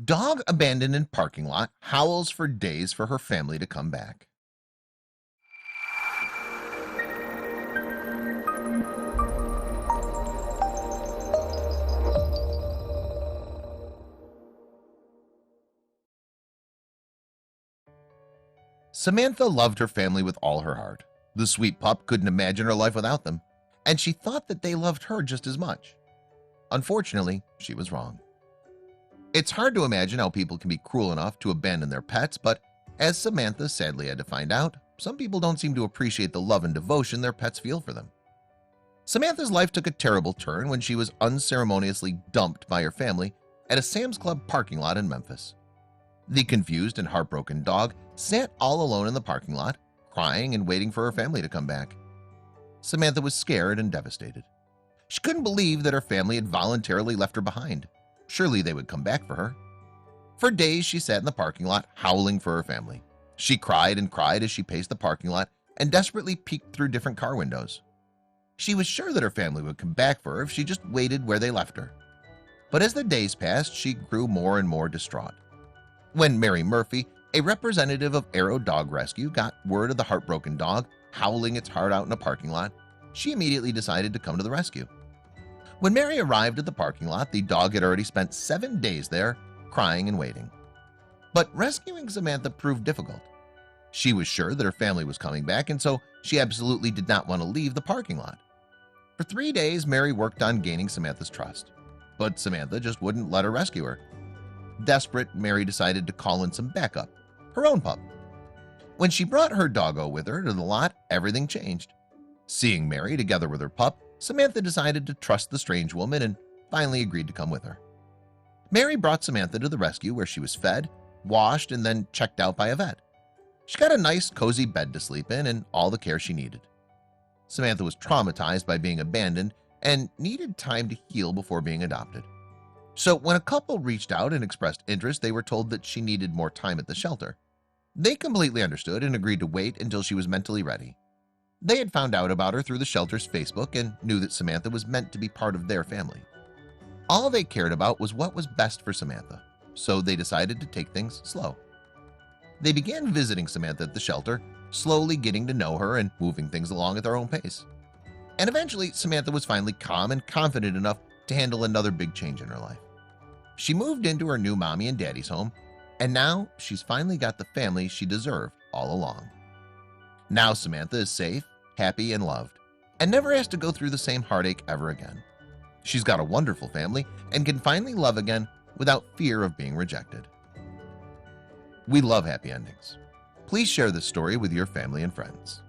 Dog abandoned in parking lot howls for days for her family to come back. Samantha loved her family with all her heart. The sweet pup couldn't imagine her life without them, and she thought that they loved her just as much. Unfortunately, she was wrong. It's hard to imagine how people can be cruel enough to abandon their pets, but as Samantha sadly had to find out, some people don't seem to appreciate the love and devotion their pets feel for them. Samantha's life took a terrible turn when she was unceremoniously dumped by her family at a Sam's Club parking lot in Memphis. The confused and heartbroken dog sat all alone in the parking lot, crying and waiting for her family to come back. Samantha was scared and devastated. She couldn't believe that her family had voluntarily left her behind. Surely they would come back for her. For days she sat in the parking lot howling for her family. She cried and cried as she paced the parking lot and desperately peeked through different car windows. She was sure that her family would come back for her if she just waited where they left her. But as the days passed, she grew more and more distraught. When Mary Murphy, a representative of Arrow Dog Rescue, got word of the heartbroken dog howling its heart out in a parking lot, she immediately decided to come to the rescue. When Mary arrived at the parking lot, the dog had already spent 7 days there, crying and waiting. But rescuing Samantha proved difficult. She was sure that her family was coming back, and so she absolutely did not want to leave the parking lot. For 3 days, Mary worked on gaining Samantha's trust, but Samantha just wouldn't let her rescue her. Desperate, Mary decided to call in some backup, her own pup. When she brought her doggo with her to the lot, everything changed. Seeing Mary together with her pup, Samantha decided to trust the strange woman and finally agreed to come with her. Mary brought Samantha to the rescue where she was fed, washed, and then checked out by a vet. She got a nice, cozy bed to sleep in and all the care she needed. Samantha was traumatized by being abandoned and needed time to heal before being adopted. So when a couple reached out and expressed interest, they were told that she needed more time at the shelter. They completely understood and agreed to wait until she was mentally ready. They had found out about her through the shelter's Facebook and knew that Samantha was meant to be part of their family. All they cared about was what was best for Samantha, so they decided to take things slow. They began visiting Samantha at the shelter, slowly getting to know her and moving things along at their own pace. And eventually, Samantha was finally calm and confident enough to handle another big change in her life. She moved into her new mommy and daddy's home, and now she's finally got the family she deserved all along. Now Samantha is safe, happy, and loved, and never has to go through the same heartache ever again. She's got a wonderful family and can finally love again without fear of being rejected. We love happy endings. Please share this story with your family and friends.